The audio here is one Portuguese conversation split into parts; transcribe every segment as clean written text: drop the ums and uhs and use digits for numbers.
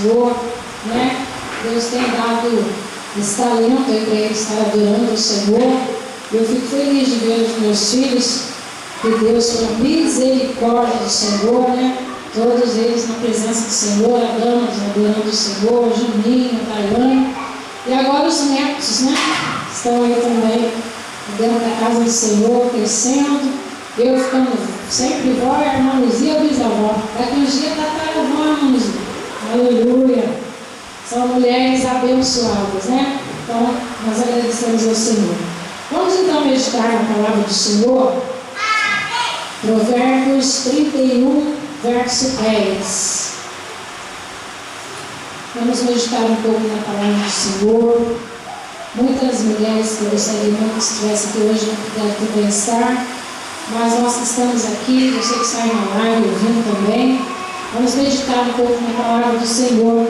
Senhor, né? Deus tem dado esse talento aí para eles estar adorando o Senhor. Eu fico feliz de ver os meus filhos, que Deus, pela misericórdia do Senhor, né? Todos eles na presença do Senhor, adorando o Senhor, Juninho, Taiane. E agora os netos, né? Estão aí também dentro da casa do Senhor, crescendo. Eu ficando sempre vó, a irmã Luzia, bisavó. Daqui uns dias tataravó, irmã Luzia. Aleluia. São mulheres abençoadas, né? Então, nós agradecemos ao Senhor. Vamos então meditar na palavra do Senhor. Provérbios 31, verso 10. Vamos meditar um pouco na palavra do Senhor. Muitas mulheres que eu gostaria muito que estivessem aqui hoje não puderam também estar, mas nós que estamos aqui, você que está na live ouvindo também, vamos meditar um pouco na palavra do Senhor.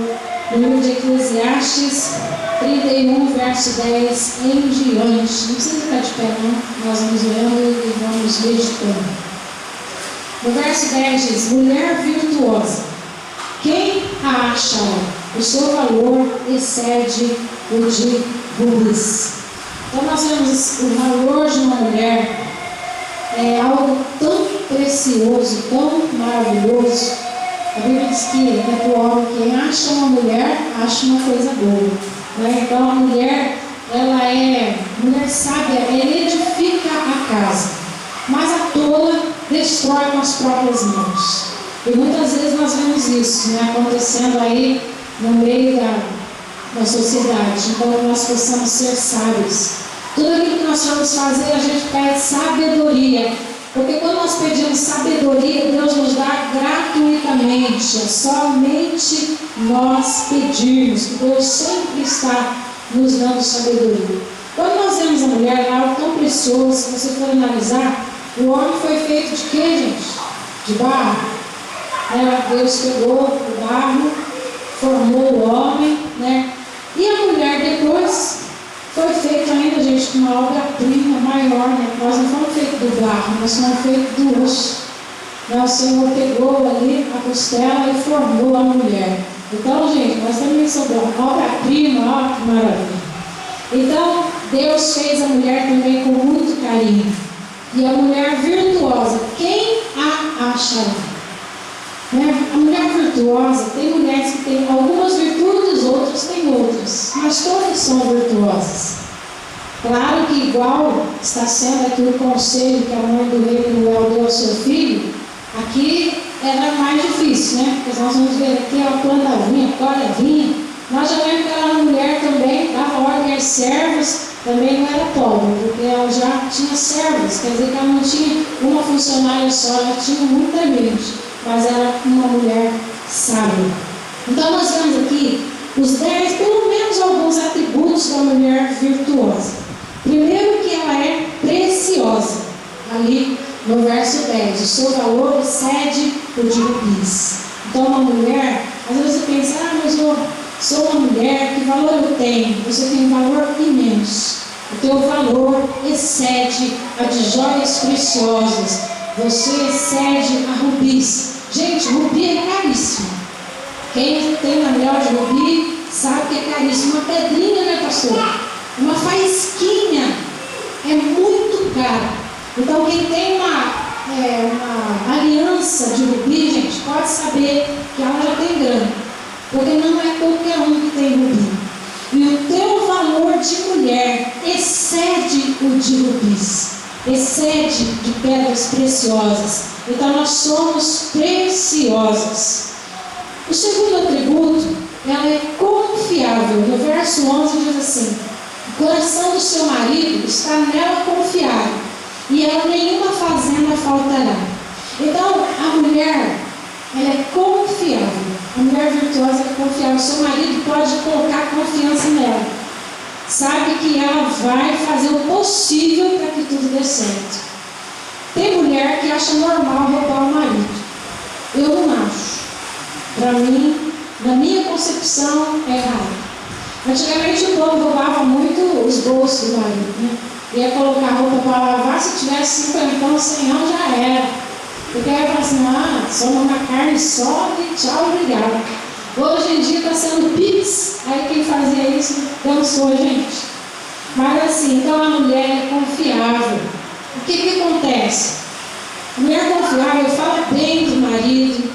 No livro de Eclesiastes 31, verso 10 em diante. Não precisa ficar de pé, não. Nós vamos lendo e vamos meditando. No verso 10 diz: mulher virtuosa, quem a achará? O seu valor excede o de rubis. Então nós vemos o valor de uma mulher é algo tão precioso, tão maravilhoso. A Bíblia diz que é o homem, quem acha uma mulher, acha uma coisa boa. Né? Então a mulher, ela é mulher sábia, ela edifica a casa, mas a tola destrói com as próprias mãos. E muitas vezes nós vemos isso, né, acontecendo aí no meio da sociedade. Então que nós possamos ser sábios. Tudo aquilo que nós vamos fazer, a gente pede sabedoria. Porque quando nós pedimos sabedoria, Deus nos dá gratuitamente. É somente nós pedirmos, que Deus sempre está nos dando sabedoria. Quando nós vemos a mulher, é algo tão precioso, se você for analisar, o homem foi feito de quê, gente? De barro. Deus pegou o barro, formou o homem, né? E a mulher depois foi feita ainda, gente, com uma obra-prima maior, né? Nós não fomos feitos do barro, nós fomos feitos do osso. O Senhor pegou ali a costela e formou a mulher. Então, gente, nós também somos uma obra-prima, ó, que maravilha. Então, Deus fez a mulher também com muito carinho. E a mulher virtuosa, quem a achará? Né? A mulher virtuosa, tem mulheres que têm algumas virtudes, outras têm outras, mas todas são virtuosas. Claro que igual está sendo aqui o conselho que a mãe do rei Penuel deu ao seu filho, aqui era mais difícil, né? Porque nós vamos ver aqui, ó, planta a vinha, colhe a vinha. Nós já vemos que aquela mulher também dava ordem às servas, também não era pobre, porque ela já tinha servas, quer dizer que ela não tinha uma funcionária só, ela tinha muita gente. Mas era uma mulher sábia. Então nós vemos aqui os 10, pelo menos alguns atributos da mulher virtuosa. Primeiro que ela é preciosa. Ali no verso 10, o seu valor excede o de rubis. Então uma mulher, às vezes você pensa, mas eu sou uma mulher, que valor eu tenho? Você tem um valor imenso. O teu valor excede a de joias preciosas. Você excede a rubis. Gente, rubi é caríssimo. Quem tem anel de rubi sabe que é caríssimo. Uma pedrinha, né, pastor? Uma faísquinha é muito cara. Então, quem tem uma aliança de rubi, gente, pode saber que ela já tem grana. Porque não é qualquer um que tem rubi. E o teu valor de mulher excede o de rubis. Excede de pedras preciosas. Então nós somos preciosas. O segundo atributo, ela é confiável. No verso 11 diz assim: o coração do seu marido está nela confiado, e ela nenhuma fazenda faltará. Então a mulher, ela é confiável. A mulher virtuosa é confiável. O seu marido pode colocar confiança nela. Sabe que ela vai fazer o possível para que tudo dê certo. Tem mulher que acha normal roubar o marido. Eu não acho. Para mim, na minha concepção, é errado. Antigamente o povo roubava muito os bolsos do marido, né? Ia colocar roupa para lavar, se tivesse 50, 100 anos já era. Porque aí eu falava assim, só uma carne só e tchau, obrigado. Hoje em dia está sendo Pix, aí quem fazia isso dançou, gente. Mas assim, então a mulher é confiável. O que acontece? A mulher confiável fala bem do marido,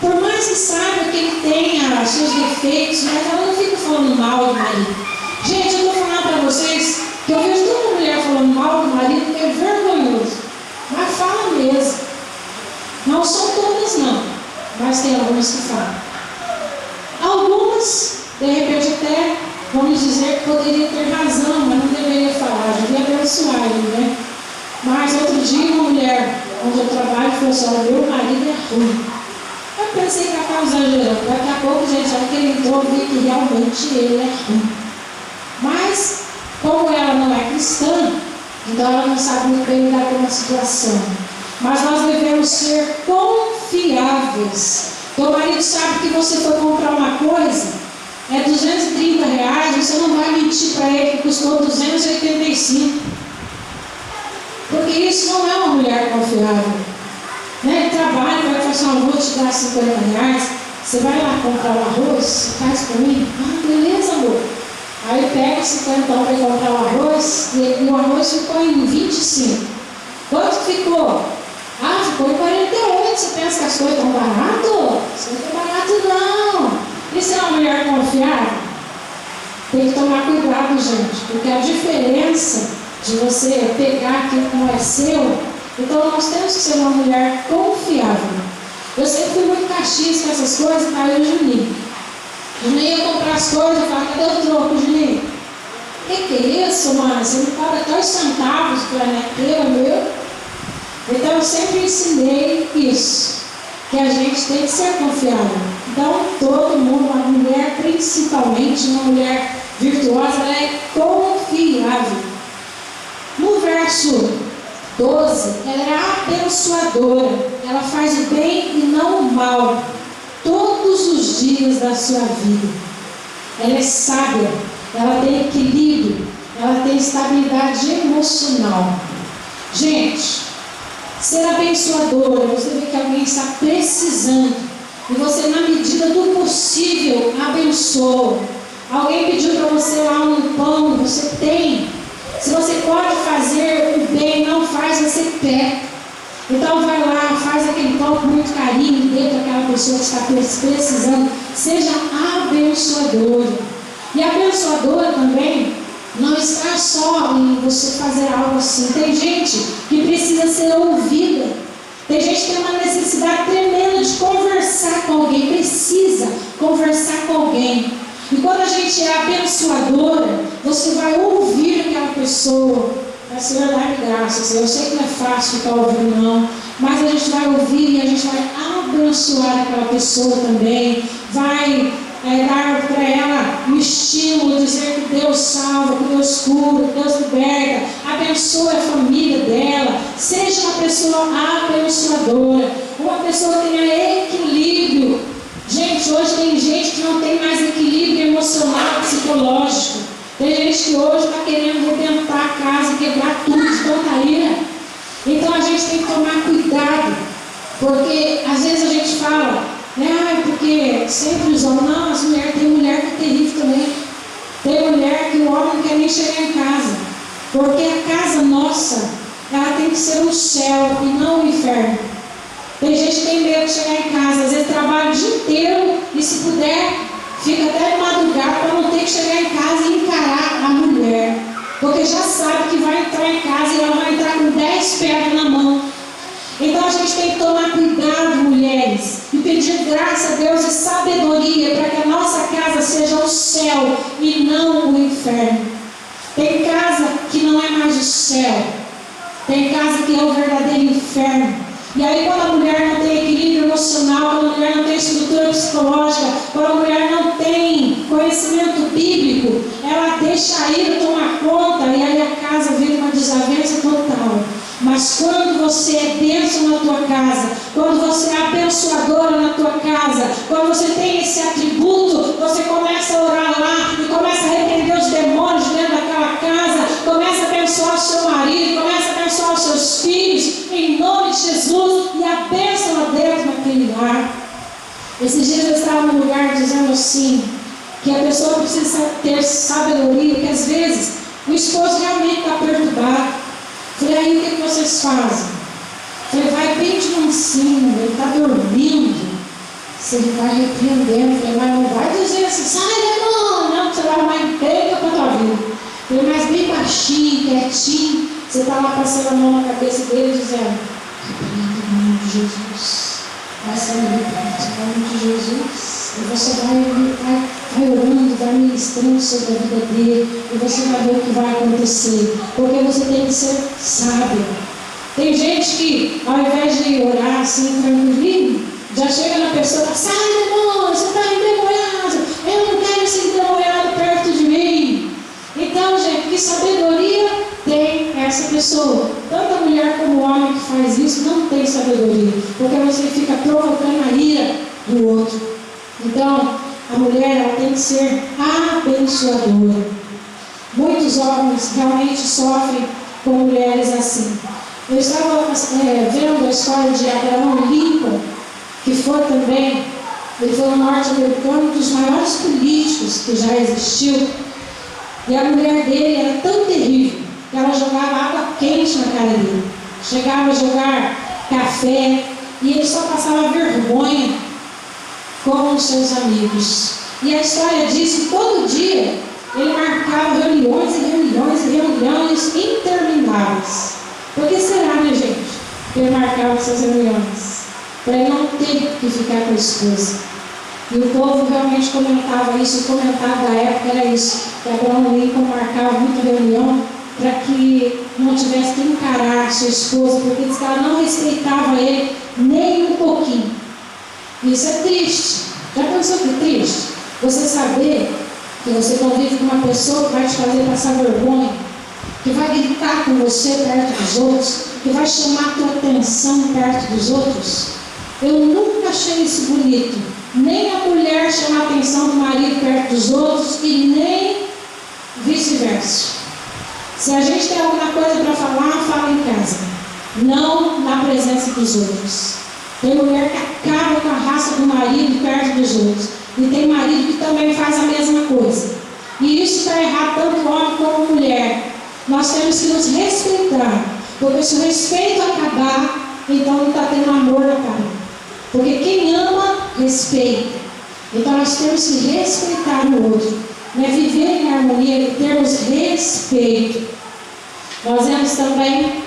por mais que saiba que ele tenha seus defeitos, mas ela não fica falando mal do marido. Gente, eu vou falar para vocês que eu vejo toda mulher falando mal do marido, que é vergonhoso. Mas fala mesmo. Não são todas não, mas tem algumas que falam. Algumas, de repente até, vamos dizer que poderia ter razão, mas não deveria falar, devia abençoar ele, né? Mas outro dia uma mulher onde eu trabalho falou assim: olha, meu marido é ruim. Eu pensei que ela estava exagerando. Daqui a pouco, gente, ela que ele entrou, vi que realmente ele é ruim. Mas, como ela não é cristã, então ela não sabe muito bem lidar com uma situação. Mas nós devemos ser confiáveis. Teu marido sabe que você foi comprar uma coisa, é R$230, você não vai mentir para ele que custou 285. Porque isso não é uma mulher confiável. Né? Ele trabalha, vai falar assim: vou te dar R$50, você vai lá comprar o arroz, faz para mim? Ah, beleza, amor. Aí pega 50 para comprar o arroz, e o arroz ficou em 25. Quanto ficou? Ah, ficou em 48. Você pensa que as coisas estão baratas? Isso não está barato não. Isso é uma mulher confiável? Tem que tomar cuidado, gente, porque a diferença de você pegar aquilo que não é seu, então nós temos que ser uma mulher confiável. Eu sempre fui muito caxias com essas coisas, tá? Eu e o Juninho. Juninho ia comprar as coisas, eu falava: cadê o troco, Juninho? Que é isso, mano? Você me paga até os centavos, que é meu. Então eu sempre ensinei isso, que a gente tem que ser confiável. Então todo mundo, uma mulher principalmente, uma mulher virtuosa, ela é confiável. No verso 12, ela é abençoadora, ela faz o bem e não o mal, todos os dias da sua vida. Ela é sábia, ela tem equilíbrio, ela tem estabilidade emocional. Gente, ser abençoadora, você vê que alguém está precisando, e você, na medida do possível, abençoa. Alguém pediu para você lá um pão, você tem. Se você pode fazer o bem, não faz, você pega. Então vai lá, faz aquele pão com muito carinho, e dê para aquela pessoa que está precisando. Seja abençoadora. E abençoadora também não está só em você fazer algo assim. Tem gente que precisa ser ouvida. Tem gente que tem uma necessidade tremenda de conversar com alguém. Precisa conversar com alguém. E quando a gente é abençoadora, você vai ouvir aquela pessoa. Vai ser verdade e graça. Eu sei que não é fácil ficar ouvindo, não. Mas a gente vai ouvir e a gente vai abençoar aquela pessoa também. Vai dar para ela um estímulo, dizer que Deus salva, que Deus cura, que Deus liberta. Abençoe a família dela. Seja uma pessoa abençoadora. Uma pessoa que tenha equilíbrio. Gente, hoje tem gente que não tem mais equilíbrio emocional, psicológico. Tem gente que hoje está querendo arrebentar a casa, quebrar tudo de tanta ira. Então a gente tem que tomar cuidado, porque às vezes a gente fala, né, porque sempre os homens, não, as mulheres, tem mulher que é terrível também. Tem mulher que o homem não quer nem chegar em casa, porque a casa nossa, ela tem que ser o céu e não o inferno. Tem gente que tem medo de chegar em casa, às vezes trabalha o dia inteiro e, se puder, fica até de madrugada para não ter que chegar em casa e encarar a mulher, porque já sabe que vai entrar em casa e ela vai entrar com 10 pedras na mão. Então a gente tem que tomar cuidado, mulheres, e pedir graça a Deus e sabedoria para que a nossa casa seja o céu e não o inferno. Tem casa que não é mais o céu, tem casa que é o verdadeiro inferno. E aí, quando a mulher não tem equilíbrio emocional, quando a mulher não tem estrutura psicológica, quando a mulher não tem conhecimento bíblico, ela deixa a ira tomar conta e aí a casa vira uma desavença total. Mas quando você é bênção na tua casa, quando você é abençoadora na tua casa, quando você tem esse atributo, você começa a orar lá e começa a repreender os demônios dentro daquela casa, começa a abençoar o seu marido, começa a abençoar os seus filhos, em nome de Jesus, e a bênção lá dentro naquele lar. Esses dias eu estava num lugar dizendo assim, que a pessoa precisa ter sabedoria, que às vezes o esposo realmente está perturbado. Falei, aí o que vocês fazem? Falei, vai bem de mansinho, ele está dormindo. Você vai repreendendo. Falei, mas não vai dizer assim, sai demônio, não, você vai arrumar encrenca para a tua vida. Falei, mas bem baixinho, quietinho, você está lá passando a mão na cabeça dele dizendo, repreende em nome de Jesus. Vai sair repreende em nome de Jesus. E você vai orando, vai ministrando sobre a vida dele, e você vai ver o que vai acontecer, porque você tem que ser sábio. Tem gente que, ao invés de orar assim, tranquilinho, já chega na pessoa e fala, sai demônio, você está endemoniado, eu não quero esse endemoniado perto de mim. Então, gente, que sabedoria tem essa pessoa? Tanto a mulher como o homem que faz isso não tem sabedoria, porque você fica provocando a ira do outro. Então, a mulher ela tem que ser abençoadora. Muitos homens realmente sofrem com mulheres assim. Eu estava vendo a história de Abraham Lincoln, que foi também, ele foi um norte-americano, um dos maiores políticos que já existiu. E a mulher dele era tão terrível que ela jogava água quente na cara dele. Chegava a jogar café e ele só passava vergonha com os seus amigos. E a história diz que todo dia ele marcava reuniões e reuniões e reuniões intermináveis. Por que será, né, gente, que ele marcava essas reuniões? Para ele não ter que ficar com a esposa. E o povo realmente comentava isso, o comentário da época era isso, que Abraham Lincoln marcava muita reunião para que não tivesse que encarar sua esposa, porque diz que ela não respeitava ele nem um pouquinho. Isso é triste. Já pensou que é triste? Você saber que você convive com uma pessoa que vai te fazer passar vergonha, que vai gritar com você perto dos outros, que vai chamar a tua atenção perto dos outros. Eu nunca achei isso bonito. Nem a mulher chama a atenção do marido perto dos outros e nem vice-versa. Se a gente tem alguma coisa para falar, fala em casa, não na presença dos outros. Tem mulher que acaba com a raça do marido perto dos outros. E tem marido que também faz a mesma coisa. E isso está errado tanto homem como mulher. Nós temos que nos respeitar. Porque se o respeito acabar, então não está tendo amor na cara. Porque quem ama, respeita. Então nós temos que respeitar o outro. Né? Viver em harmonia e termos respeito. Nós vemos também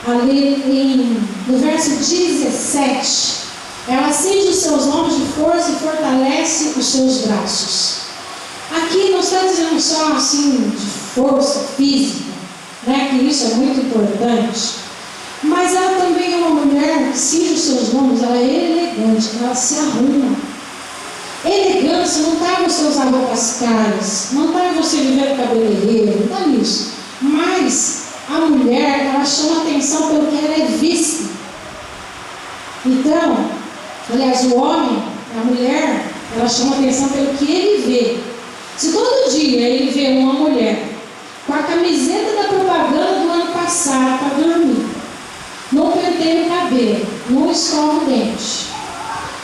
ali no verso 17, ela cinge os seus ombros de força e fortalece os seus braços. Aqui não está dizendo só assim de força física, né, que isso é muito importante, mas ela também é uma mulher que cinge os seus ombros, ela é elegante, ela se arruma. Elegância não está em você usar roupas caras, não está em você viver cabeleireiro, não está nisso, mas a mulher, ela chama atenção pelo que ela é vista. Então, aliás, o homem, a mulher, ela chama atenção pelo que ele vê. Se todo dia ele vê uma mulher com a camiseta da propaganda do ano passado para dormir, não penteia o cabelo, não escova o dente,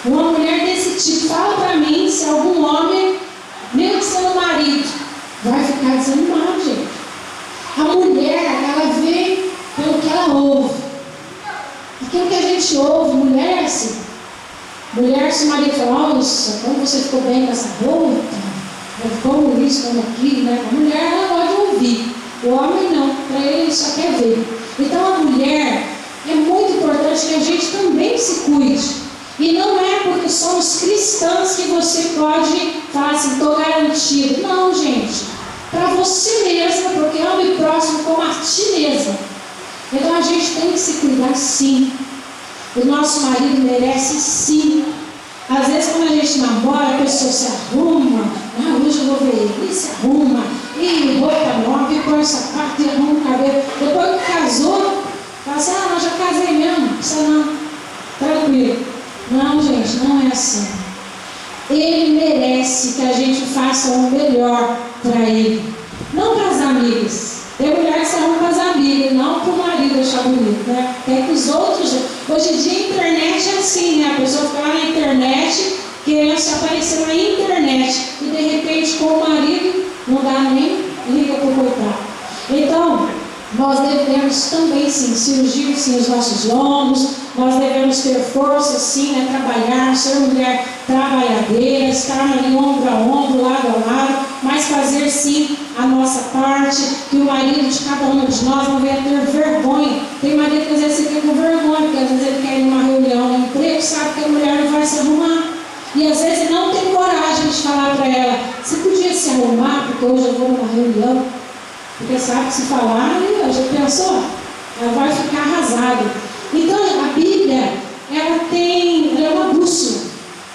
uma mulher desse tipo, fala para mim se algum homem, mesmo sendo marido, vai ficar desanimado, gente. A mulher, ela vê pelo que ela ouve. Aquilo que a gente ouve, mulher é assim. Mulher, se o marido fala, nossa, como você ficou bem com essa roupa, como isso, como aquilo, né? A mulher, ela pode ouvir. O homem não, para ele só quer ver. Então a mulher, é muito importante que a gente também se cuide. E não é porque somos cristãs que você pode falar assim, estou garantido. Não, gente. Para você mesma, porque ame o próximo como a ti mesma. Então a gente tem que se cuidar sim. O nosso marido merece sim. Às vezes quando a gente namora, a pessoa se arruma. Hoje eu vou ver ele se arruma. E roupa nova, e põe o sapato, e arruma o cabelo. Depois que casou, fala assim, não, já casei mesmo. Você não, tranquilo. Não, gente, não é assim. Ele merece que a gente faça o melhor para ele. Não para as amigas. Tem mulher que se arruma para as amigas, não para o marido achar bonito, né? Tem que os outros. Hoje em dia a internet é assim, né? A pessoa fica lá na internet querendo se aparecer na internet, e de repente com o marido não dá nem liga para o coitado. Então, nós devemos também sim cirurgir sim os nossos lombos, nós devemos ter força sim, né, trabalhar, ser mulher trabalhadeira, estar ali ombro a ombro, lado a lado, mas fazer sim a nossa parte, que o marido de cada um de nós não venha ter vergonha. Tem marido que às vezes fica com vergonha, porque às vezes ele quer ir numa reunião no emprego, sabe que a mulher não vai se arrumar. E às vezes não tem coragem de falar para ela, você podia se arrumar, porque hoje eu vou numa reunião. Porque sabe que se falar, já pensou? Ela vai ficar arrasada. Então a Bíblia, ela é uma bússola.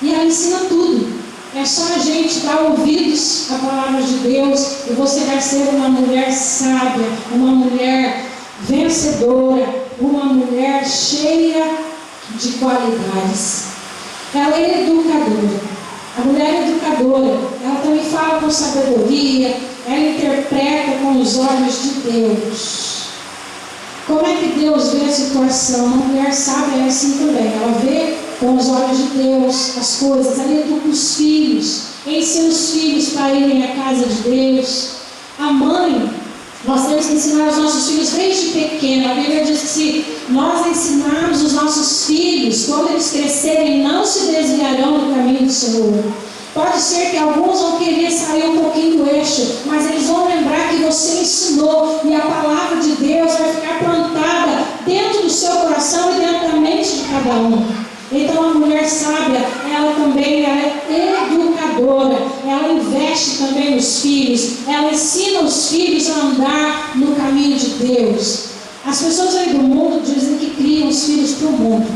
E ela ensina tudo. É só a gente dar ouvidos à palavra de Deus e você vai ser uma mulher sábia, uma mulher vencedora, uma mulher cheia de qualidades. Ela é educadora. A mulher educadora, ela também fala com sabedoria, ela interpreta com os olhos de Deus. Como é que Deus vê a situação? Uma mulher sábia é assim também. Ela vê com os olhos de Deus as coisas. Ela educa os filhos, ensina os filhos para irem à casa de Deus. A mãe, nós temos que ensinar os nossos filhos desde pequeno. A Bíblia diz que se nós ensinarmos os nossos filhos, quando eles crescerem, não se desviarão do caminho do Senhor. Pode ser que alguns vão querer sair um pouquinho do eixo, mas eles vão lembrar que você ensinou e a palavra de Deus vai ficar plantada dentro do seu coração e dentro da mente de cada um. Então a mulher sábia, ela também é educadora, ela investe também nos filhos, ela ensina os filhos a andar no caminho de Deus. As pessoas aí do mundo dizem que criam os filhos para o mundo.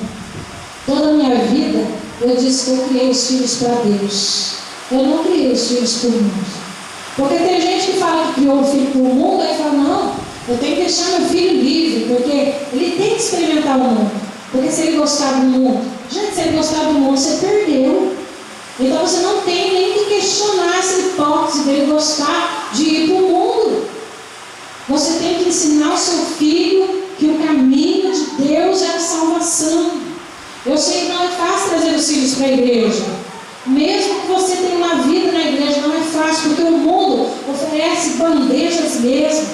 Toda a minha vida eu disse que eu criei os filhos para Deus. Eu não criei os filhos para o mundo. Porque tem gente que fala que criou o filho para o mundo, aí fala, não, eu tenho que deixar meu filho livre, porque ele tem que experimentar o mundo. Porque se ele gostar do mundo, gente, se ele gostar do mundo, você perdeu. Então você não tem nem que questionar essa hipótese dele gostar de ir para o mundo. Você tem que ensinar o seu filho que o caminho de Deus é a salvação. Eu sei que não é fácil trazer os filhos para a igreja. Mesmo que você tenha uma vida na igreja, não é fácil, porque o mundo oferece bandejas mesmo.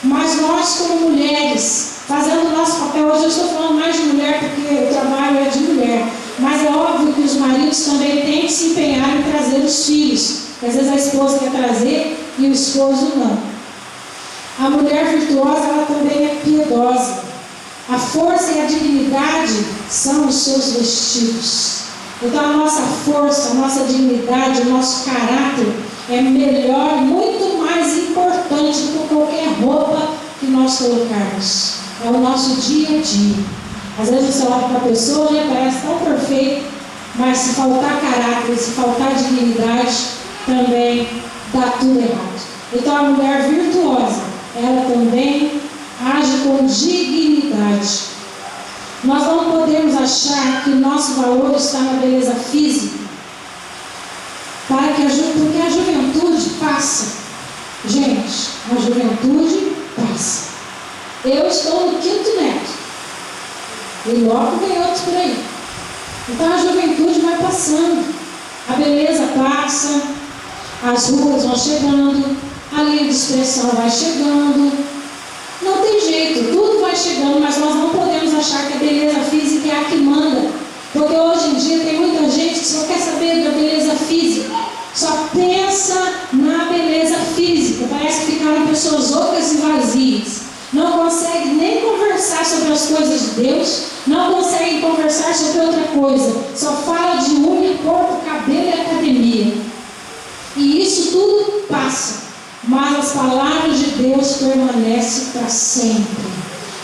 Mas nós, como mulheres, fazendo o nosso papel, hoje eu estou falando mais de mulher, porque o trabalho é de mulher. Mas é óbvio que os maridos também têm que se empenhar em trazer os filhos. Porque às vezes a esposa quer trazer e o esposo não. A mulher virtuosa, ela também é piedosa. A força e a dignidade são os seus vestidos. Então a nossa força, a nossa dignidade, o nosso caráter é melhor, muito mais importante do que qualquer roupa que nós colocarmos. É o nosso dia a dia. Às vezes você olha para a pessoa, já parece tão perfeito, mas se faltar caráter, se faltar dignidade, também dá tudo errado. Então a mulher virtuosa, ela também age com dignidade. Nós não podemos achar que o nosso valor está na beleza física, porque a juventude passa. Gente, a juventude passa. Eu estou no 5º neto, e logo vem outros por aí. Então a juventude vai passando, a beleza passa, as ruas vão chegando, a linha de expressão vai chegando. Não tem jeito, tudo vai chegando, mas nós não podemos achar que a beleza física é a que manda. Porque hoje em dia tem muita gente que só quer saber da beleza física, só pensa na beleza física. Parece que ficaram pessoas ocas e vazias. Não consegue nem conversar sobre as coisas de Deus, não consegue conversar sobre outra coisa. Só fala de unha, corpo, cabelo e academia. E isso tudo passa. Mas as palavras de Deus permanecem para sempre.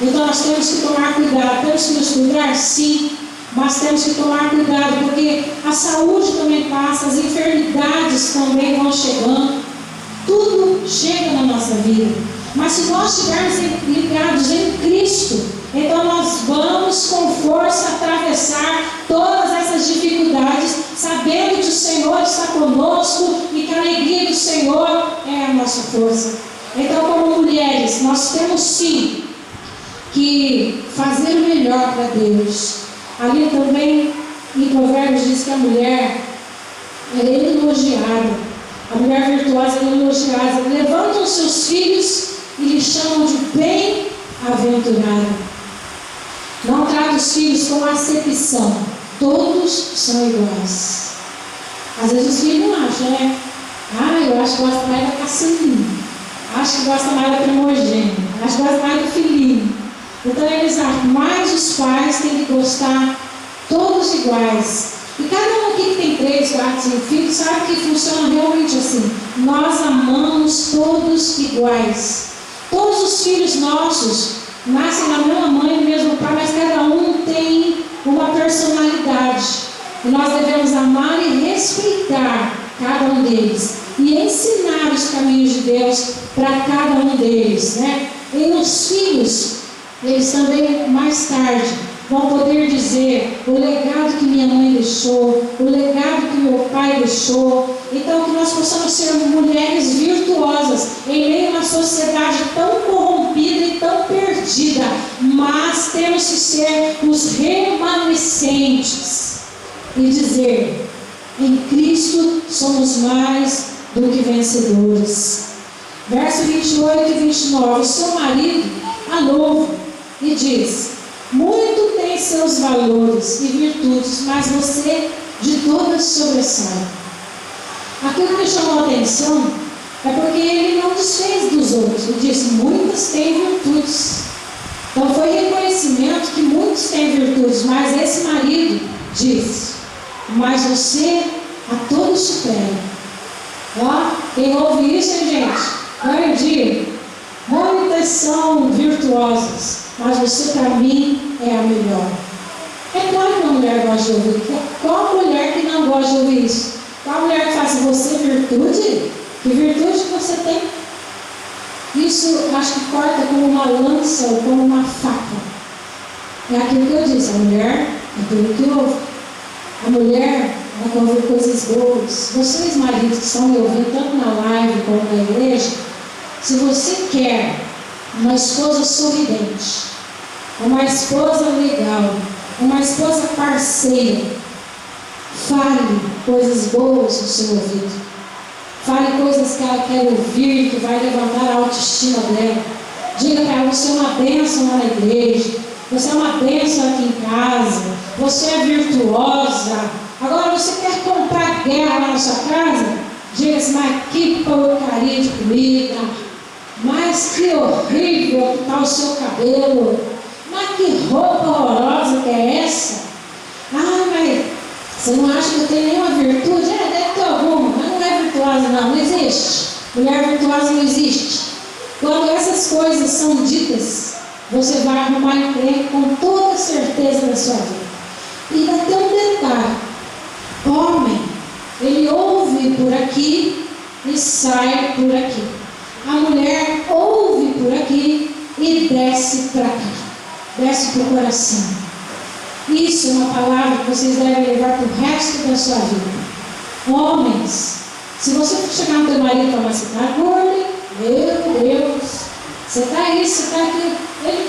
Então nós temos que tomar cuidado. Temos que nos cuidar? Sim. Mas temos que tomar cuidado, porque a saúde também passa, as enfermidades também vão chegando. Tudo chega na nossa vida. Mas se nós estivermos ligados em Cristo, então nós vamos com força atravessar todas essas dificuldades, sabendo que o Senhor está conosco e que a alegria do Senhor é a nossa força. Então, como mulheres, nós temos sim que fazer o melhor para Deus. Ali também em Provérbios diz que a mulher, ela é elogiada. A mulher virtuosa é elogiada. Levantam seus filhos e lhe chamam de bem-aventurada. Não trata os filhos com acepção. Todos são iguais. Às vezes os filhos não acham, né? Eu acho que gosta mais da caçulinha. Acho que gosta mais da primogênita. Acho que gosta mais do filhinho. Então eles acham, mas os pais têm que gostar todos iguais. E cada um aqui que tem 3, 4, 5 filhos sabe que funciona realmente assim. Nós amamos todos iguais. Todos os filhos nossos nascem da mesma mãe, do mesmo pai, mas cada um tem uma personalidade. E nós devemos amar e respeitar cada um deles. E ensinar os caminhos de Deus para cada um deles, né? E os filhos, eles também mais tarde vão poder dizer o legado que minha mãe deixou, o legado que meu pai deixou. Então que nós possamos ser mulheres virtuosas em meio a uma sociedade tão corrompida e tão perdida, mas temos que ser os remanescentes e dizer: em Cristo somos mais do que vencedores. Verso 28 e 29. O seu marido a louva e diz: muito tem seus valores e virtudes, mas você de todas sobressai. Aquilo que me chamou a atenção é porque ele não desfez dos outros. Ele disse: muitas têm virtudes. Então foi reconhecimento que muitos têm virtudes, mas esse marido disse: mas você a todos supera. Ó, quem ouve isso, hein, gente? Ganha dia. Muitas são virtuosas, mas você para mim é a melhor. É claro que uma mulher gosta de ouvir. Qual mulher que não gosta de ouvir isso? Qual mulher que faz assim: você virtude? Que virtude que você tem? Isso acho que corta como uma lança ou como uma faca. É aquilo que eu disse: a mulher é tudo que ouve. A mulher ela quer ouvir coisas boas. Vocês maridos que estão me ouvindo tanto na live como na igreja, se você quer uma esposa sorridente, uma esposa legal, uma esposa parceira, fale coisas boas no seu ouvido. Fale coisas que ela quer ouvir, que vai levantar a autoestima dela. Diga para ela: você é uma bênção lá na igreja, você é uma bênção aqui em casa, você é virtuosa. Agora você quer comprar guerra lá na sua casa? Diga assim: mas que porcaria de comida, mas que horrível que está o seu cabelo, mas que roupa horrorosa que é essa? Mas você não acha que eu tenho nenhuma virtude? Deve ter alguma, mas não é virtuosa não existe. Mulher virtuosa não existe. Quando essas coisas são ditas, você vai arrumar emprego com toda certeza da sua vida. E ainda tem um detalhe: homem, ele ouve por aqui e sai por aqui. A mulher ouve por aqui e desce para cá, desce para o coração. Isso é uma palavra que vocês devem levar para o resto da sua vida. Homens, se você chegar no teu marido e falar assim: tá gordo, meu Deus, você está isso, você está aquilo, ele,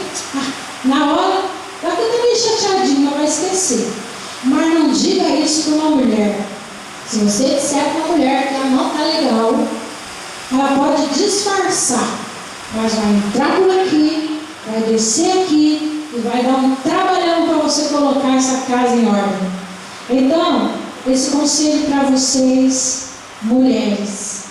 na hora, vai ficar meio chateadinho, vai esquecer. Mas não diga isso para uma mulher. Se você disser para uma mulher que ela não está legal, ela pode disfarçar, mas vai entrar por aqui, vai descer aqui e vai dar um trabalhão para você colocar essa casa em ordem. Então, esse conselho para vocês, mulheres: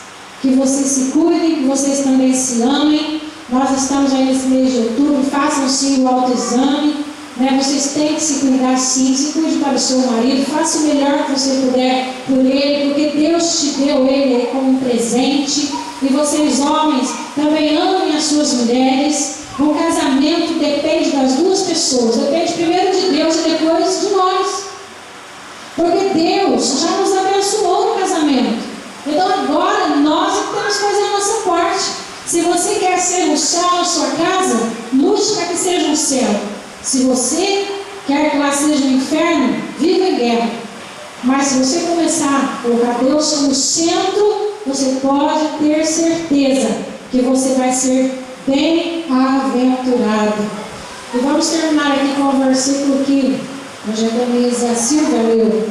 que vocês se cuidem, que vocês também se amem. Nós estamos aí nesse mês de outubro, façam sim o autoexame, né? Vocês têm que se cuidar sim, se cuide para o seu marido, faça o melhor que você puder por ele, porque Deus te deu ele aí como um presente. E vocês, homens, também amem as suas mulheres. Um casamento depende das duas pessoas, depende primeiro de Deus e depois de nós, porque Deus já nos abençoou no casamento. Então agora nós temos que fazer a nossa parte. Se você quer ser um céu na sua casa, lute para que seja um céu. Se você quer que lá seja um inferno, viva em guerra. Mas se você começar a colocar Deus como centro, você pode ter certeza que você vai ser bem-aventurado. E vamos terminar aqui com o versículo que a Denise e a Silvia leu.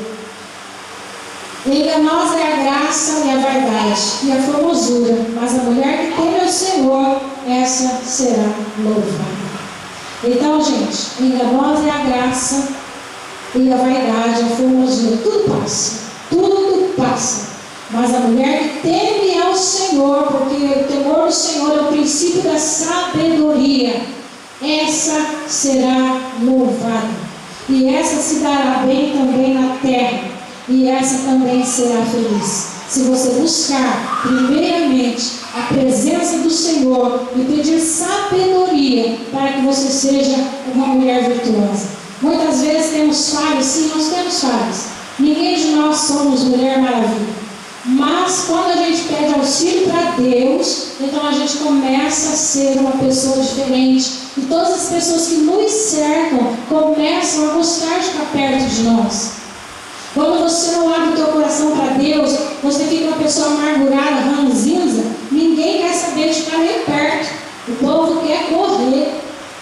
Enganosa é a graça e a vaidade e a formosura, mas a mulher que teme ao Senhor, essa será louvada. Então, gente, enganosa é a graça e a vaidade, a formosura, tudo passa, tudo passa. Mas a mulher que teme ao Senhor, porque o temor do Senhor é o princípio da sabedoria, essa será louvada. E essa se dará bem também na terra, e essa também será feliz. Se você buscar, primeiramente, a presença do Senhor e pedir sabedoria para que você seja uma mulher virtuosa. Muitas vezes temos falhas, sim, nós temos falhas. Ninguém de nós somos mulher maravilha. Mas quando a gente pede auxílio para Deus, então a gente começa a ser uma pessoa diferente. E todas as pessoas que nos cercam começam a gostar de ficar perto de nós. Quando você não abre o teu coração para Deus, você fica uma pessoa amargurada, ranzinza, ninguém quer saber de ficar nem perto. O povo quer correr.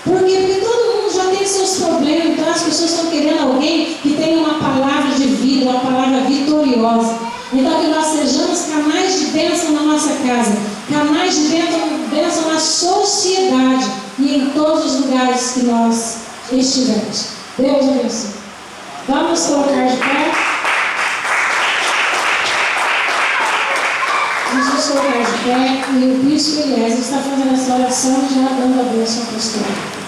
Por quê? Porque todo mundo já tem seus problemas, então as pessoas estão querendo alguém que tenha uma palavra de vida, uma palavra vitoriosa. Então que nós sejamos canais de bênção na nossa casa, canais de bênção na sociedade e em todos os lugares que nós estivermos. Deus abençoe. Vamos colocar de pé. Vamos nos colocar de pé e o bispo Elias está fazendo essa oração já dando a bênção apostólica.